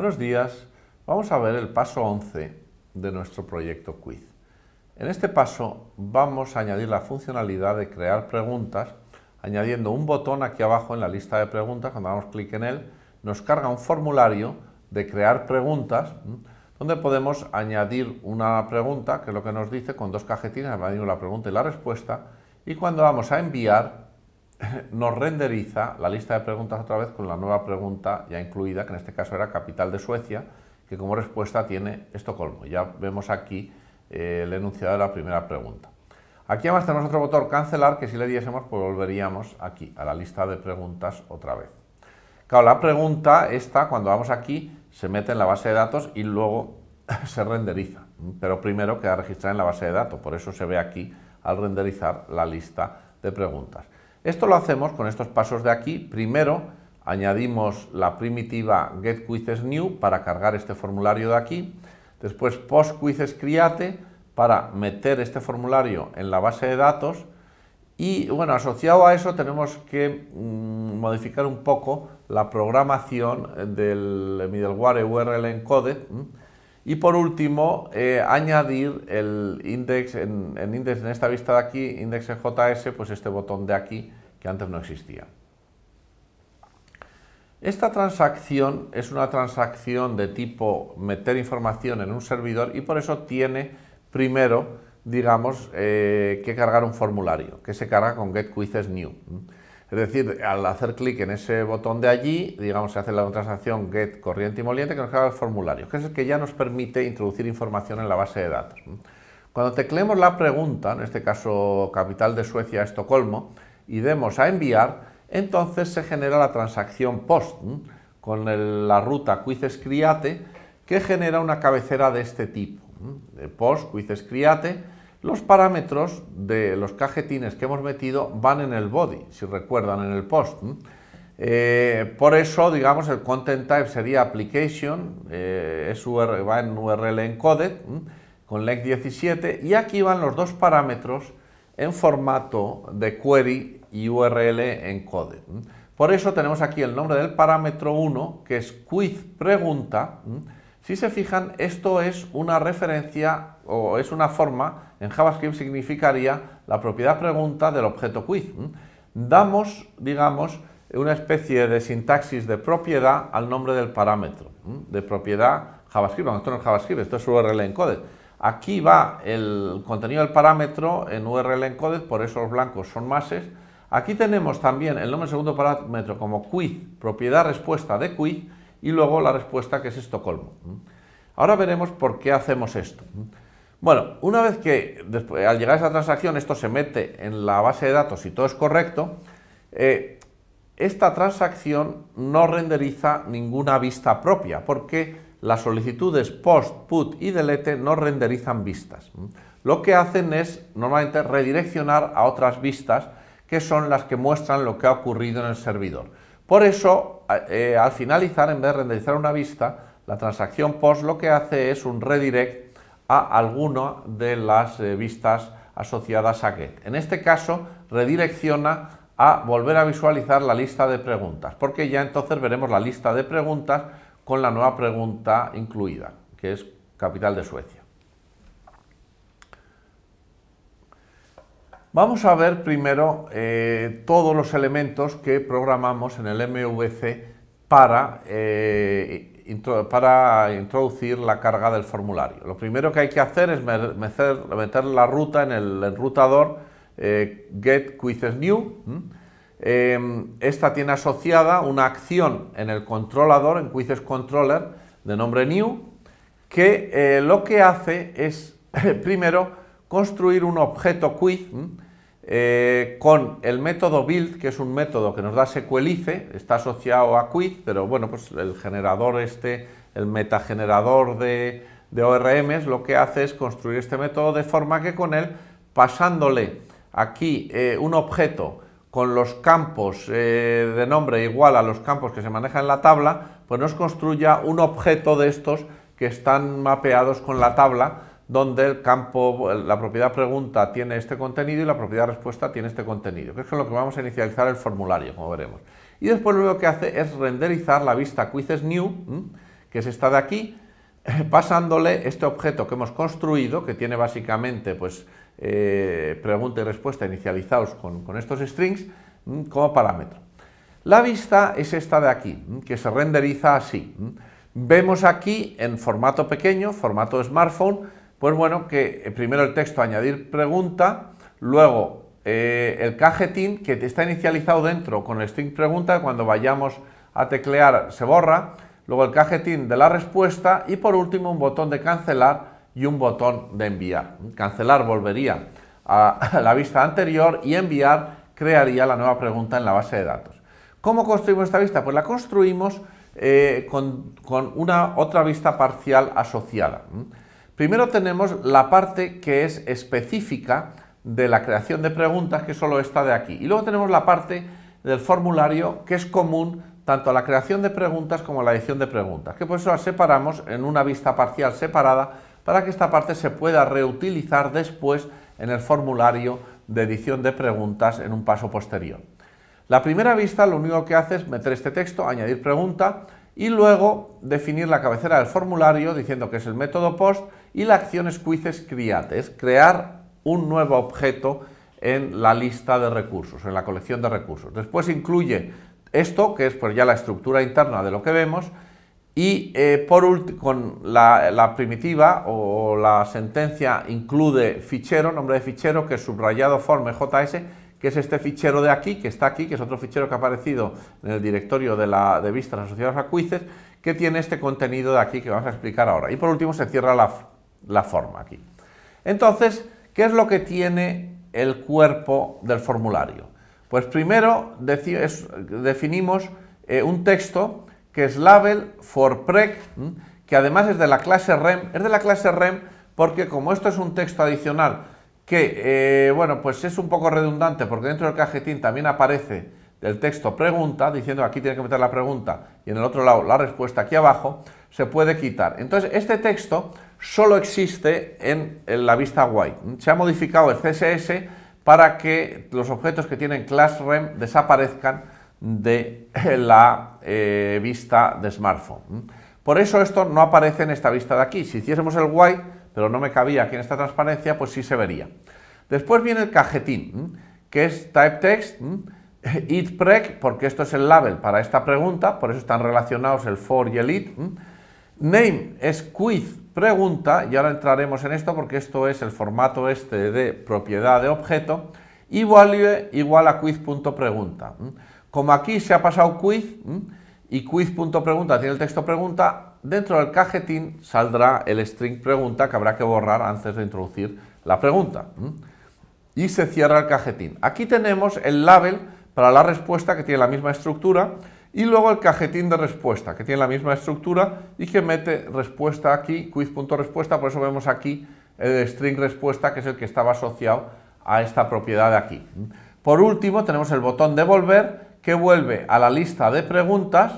Buenos días, vamos a ver el paso 11 de nuestro proyecto Quiz. En este paso vamos a añadir la funcionalidad de crear preguntas, añadiendo un botón aquí abajo en la lista de preguntas. Cuando damos clic en él, nos carga un formulario de crear preguntas, donde podemos añadir una pregunta, que es lo que nos dice, con dos cajetines, añadimos la pregunta y la respuesta, y cuando vamos a enviar, nos renderiza la lista de preguntas otra vez con la nueva pregunta ya incluida, que en este caso era capital de Suecia, que como respuesta tiene Estocolmo. Ya vemos aquí el enunciado de la primera pregunta. Aquí además tenemos otro botón cancelar, que si le diésemos pues volveríamos aquí a la lista de preguntas otra vez. Claro, la pregunta esta, cuando vamos aquí, se mete en la base de datos y luego se renderiza, pero primero queda registrada en la base de datos, por eso se ve aquí al renderizar la lista de preguntas. Esto lo hacemos con estos pasos de aquí. Primero añadimos la primitiva getQuizesNew para cargar este formulario de aquí, después postQuizesCreate para meter este formulario en la base de datos y bueno, asociado a eso tenemos que modificar un poco la programación del middleware URL encoded y por último añadir el index en esta vista de aquí, indexJS, pues este botón de aquí que antes no existía. Esta transacción es una transacción de tipo meter información en un servidor y por eso tiene primero, digamos, que cargar un formulario, que se carga con getQuizesNew. Es decir, al hacer clic en ese botón de allí, digamos, se hace la transacción get corriente y moliente que nos carga el formulario, que es el que ya nos permite introducir información en la base de datos. Cuando tecleemos la pregunta, en este caso capital de Suecia, Estocolmo, y demos a enviar, entonces se genera la transacción POST con la ruta QuizesCreate, que genera una cabecera de este tipo. POST QuizesCreate. Los parámetros de los cajetines que hemos metido van en el body, si recuerdan, en el post. Por eso, digamos, el content type sería application, va en URL encoded, con length 17, y aquí van los dos parámetros en formato de query y URL encoded. Por eso tenemos aquí el nombre del parámetro 1, que es quiz pregunta. Si se fijan, esto es una referencia o es una forma, en JavaScript significaría la propiedad pregunta del objeto quiz. Damos, digamos, una especie de sintaxis de propiedad al nombre del parámetro, de propiedad JavaScript, aunque esto no es JavaScript, esto es URL encoded. Aquí va el contenido del parámetro en URL encoded, por eso los blancos son máses. Aquí tenemos también el nombre del segundo parámetro como quiz, propiedad respuesta de quiz, y luego la respuesta que es Estocolmo. Ahora veremos por qué hacemos esto. Bueno, una vez que al llegar a esa transacción esto se mete en la base de datos y todo es correcto, esta transacción no renderiza ninguna vista propia porque las solicitudes post, put y delete no renderizan vistas. Lo que hacen es normalmente redireccionar a otras vistas que son las que muestran lo que ha ocurrido en el servidor. Por eso, al finalizar, en vez de renderizar una vista, la transacción POST lo que hace es un redirect a alguna de las vistas asociadas a GET. En este caso, redirecciona a volver a visualizar la lista de preguntas, porque ya entonces veremos la lista de preguntas con la nueva pregunta incluida, que es capital de Suecia. Vamos a ver primero todos los elementos que programamos en el MVC para introducir la carga del formulario. Lo primero que hay que hacer es meter la ruta en el enrutador getQuizesNew. Esta tiene asociada una acción en el controlador, en QuizesController, de nombre new, que lo que hace es primero construir un objeto quiz con el método build, que es un método que nos da SQLize, está asociado a quiz, pero bueno, pues el generador el metagenerador de ORMs, lo que hace es construir este método de forma que con él, pasándole aquí un objeto con los campos de nombre igual a los campos que se manejan en la tabla, pues nos construya un objeto de estos que están mapeados con la tabla, donde el campo, la propiedad pregunta tiene este contenido y la propiedad respuesta tiene este contenido, que es con lo que vamos a inicializar el formulario, como veremos. Y después lo que hace es renderizar la vista QuizesNew, que es esta de aquí, pasándole este objeto que hemos construido, que tiene básicamente pues, pregunta y respuesta inicializados con estos strings, como parámetro. La vista es esta de aquí, que se renderiza así. Vemos aquí en formato pequeño, formato de smartphone, pues bueno, que primero el texto añadir pregunta, luego el cajetín que está inicializado dentro con el string pregunta, cuando vayamos a teclear se borra, luego el cajetín de la respuesta y por último un botón de cancelar y un botón de enviar. Cancelar volvería a la vista anterior y enviar crearía la nueva pregunta en la base de datos. ¿Cómo construimos esta vista? Pues la construimos con una otra vista parcial asociada. Primero tenemos la parte que es específica de la creación de preguntas, que solo está de aquí. Y luego tenemos la parte del formulario que es común tanto a la creación de preguntas como a la edición de preguntas, que por eso las separamos en una vista parcial separada para que esta parte se pueda reutilizar después en el formulario de edición de preguntas en un paso posterior. La primera vista lo único que hace es meter este texto, añadir pregunta y luego definir la cabecera del formulario diciendo que es el método post y la acción es quizesCreate, es crear un nuevo objeto en la lista de recursos, en la colección de recursos. Después incluye esto, que es pues ya la estructura interna de lo que vemos, y con la primitiva o la sentencia incluye fichero, nombre de fichero, que es subrayado form.js, que es este fichero de aquí, que está aquí, que es otro fichero que ha aparecido en el directorio de vistas asociadas a quizzes, que tiene este contenido de aquí que vamos a explicar ahora. Y por último se cierra la forma aquí. Entonces, ¿qué es lo que tiene el cuerpo del formulario? Pues primero definimos un texto que es label for preg, que además es de la clase rem. Es de la clase rem porque como esto es un texto adicional que, bueno, pues es un poco redundante porque dentro del cajetín también aparece el texto pregunta, diciendo que aquí tiene que meter la pregunta y en el otro lado la respuesta aquí abajo, se puede quitar. Entonces, este texto solo existe en la vista white. Se ha modificado el CSS para que los objetos que tienen class rem desaparezcan de la vista de smartphone. Por eso esto no aparece en esta vista de aquí. Si hiciésemos el white, pero no me cabía aquí en esta transparencia, pues sí se vería. Después viene el cajetín, que es type text, it preg, porque esto es el label para esta pregunta, por eso están relacionados el for y el it. Name es quiz pregunta, y ahora entraremos en esto porque esto es el formato este de propiedad de objeto, y value igual a quiz.pregunta. Como aquí se ha pasado quiz y quiz.pregunta tiene el texto pregunta, dentro del cajetín saldrá el string pregunta que habrá que borrar antes de introducir la pregunta. Y se cierra el cajetín. Aquí tenemos el label para la respuesta que tiene la misma estructura y luego el cajetín de respuesta que tiene la misma estructura y que mete respuesta aquí, quiz.respuesta, por eso vemos aquí el string respuesta que es el que estaba asociado a esta propiedad de aquí. Por último tenemos el botón devolver que vuelve a la lista de preguntas,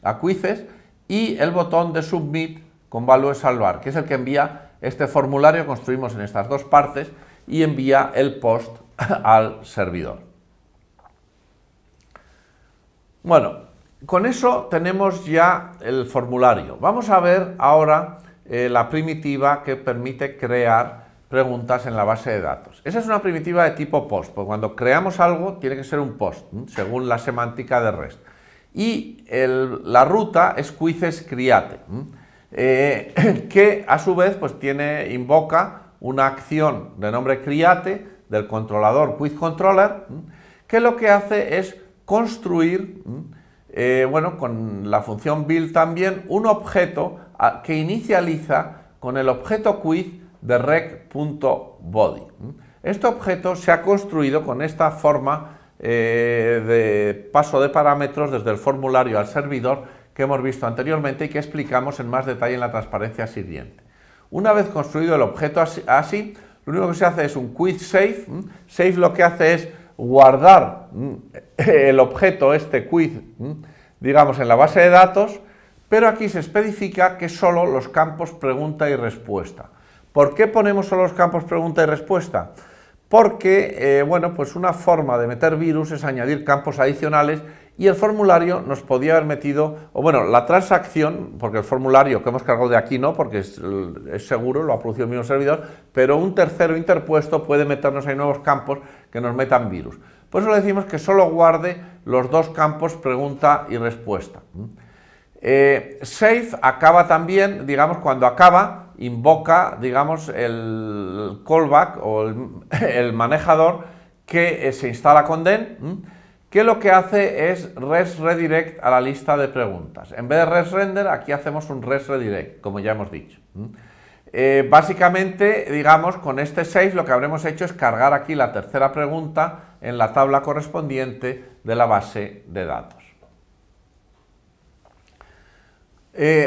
a quizzes, y el botón de submit con value salvar, que es el que envía este formulario que construimos en estas dos partes y envía el post al servidor. Bueno, con eso tenemos ya el formulario. Vamos a ver ahora la primitiva que permite crear preguntas en la base de datos. Esa es una primitiva de tipo post, porque cuando creamos algo tiene que ser un post, según la semántica de REST. Y la ruta es quizesCreate, que a su vez pues invoca una acción de nombre create del controlador quizController, que lo que hace es construir, bueno, con la función build también, un objeto que inicializa con el objeto quiz de rec.body. Este objeto se ha construido con esta forma de paso de parámetros desde el formulario al servidor que hemos visto anteriormente y que explicamos en más detalle en la transparencia siguiente. Una vez construido el objeto así, lo único que se hace es un quiz save. Save lo que hace es guardar el objeto, este quiz, digamos, en la base de datos, pero aquí se especifica que solo los campos pregunta y respuesta. ¿Por qué ponemos solo los campos pregunta y respuesta? porque, bueno, pues una forma de meter virus es añadir campos adicionales y el formulario nos podía haber metido, o bueno, la transacción, porque el formulario que hemos cargado de aquí no, porque es seguro, lo ha producido el mismo servidor, pero un tercero interpuesto puede meternos ahí nuevos campos que nos metan virus. Por eso le decimos que solo guarde los dos campos pregunta y respuesta. Save acaba también, digamos, cuando acaba, invoca, digamos, el callback o el manejador que se instala con den, que lo que hace es res redirect a la lista de preguntas. En vez de res render, aquí hacemos un res redirect, como ya hemos dicho. Básicamente, digamos, con este save lo que habremos hecho es cargar aquí la tercera pregunta en la tabla correspondiente de la base de datos.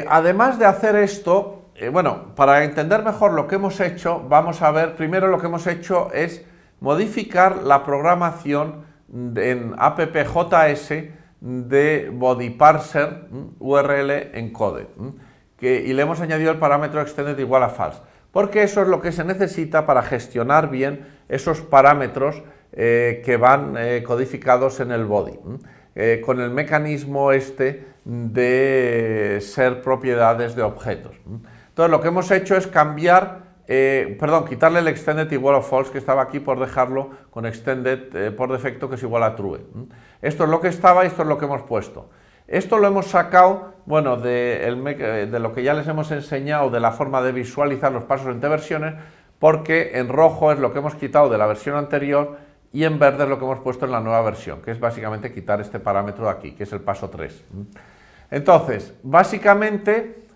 Además de hacer esto, bueno, para entender mejor lo que hemos hecho, vamos a ver, primero lo que hemos hecho es modificar la programación en appjs de body parser URL encoded, y le hemos añadido el parámetro extended igual a false, porque eso es lo que se necesita para gestionar bien esos parámetros que van codificados en el body, con el mecanismo este de ser propiedades de objetos. Entonces lo que hemos hecho es cambiar, quitarle el extended igual a false que estaba aquí por dejarlo con extended por defecto que es igual a true. Esto es lo que estaba y esto es lo que hemos puesto. Esto lo hemos sacado, bueno, de lo que ya les hemos enseñado de la forma de visualizar los pasos entre versiones, porque en rojo es lo que hemos quitado de la versión anterior y en verde es lo que hemos puesto en la nueva versión, que es básicamente quitar este parámetro de aquí, que es el paso 3. Entonces, básicamente,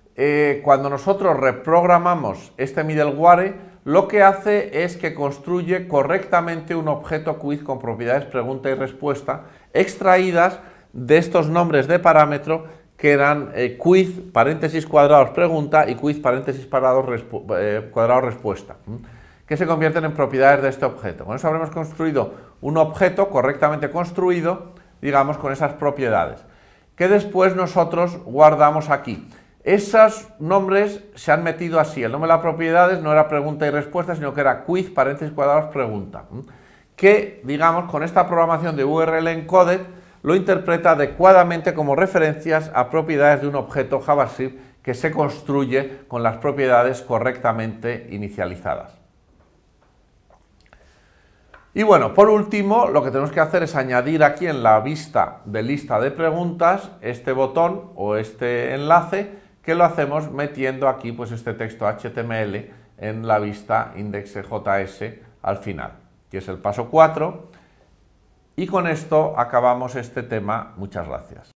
cuando nosotros reprogramamos este middleware, lo que hace es que construye correctamente un objeto quiz con propiedades pregunta y respuesta extraídas de estos nombres de parámetro que eran quiz paréntesis cuadrados pregunta y quiz paréntesis cuadrados respuesta, que se convierten en propiedades de este objeto. Con eso habremos construido un objeto correctamente construido, digamos, con esas propiedades, que después nosotros guardamos aquí. Esos nombres se han metido así. El nombre de las propiedades no era pregunta y respuesta, sino que era quiz paréntesis cuadrados pregunta, que, digamos, con esta programación de URL encoded lo interpreta adecuadamente como referencias a propiedades de un objeto JavaScript que se construye con las propiedades correctamente inicializadas. Y bueno, por último, lo que tenemos que hacer es añadir aquí en la vista de lista de preguntas este botón o este enlace, que lo hacemos metiendo aquí pues este texto HTML en la vista index.js al final, que es el paso 4. Y con esto acabamos este tema. Muchas gracias.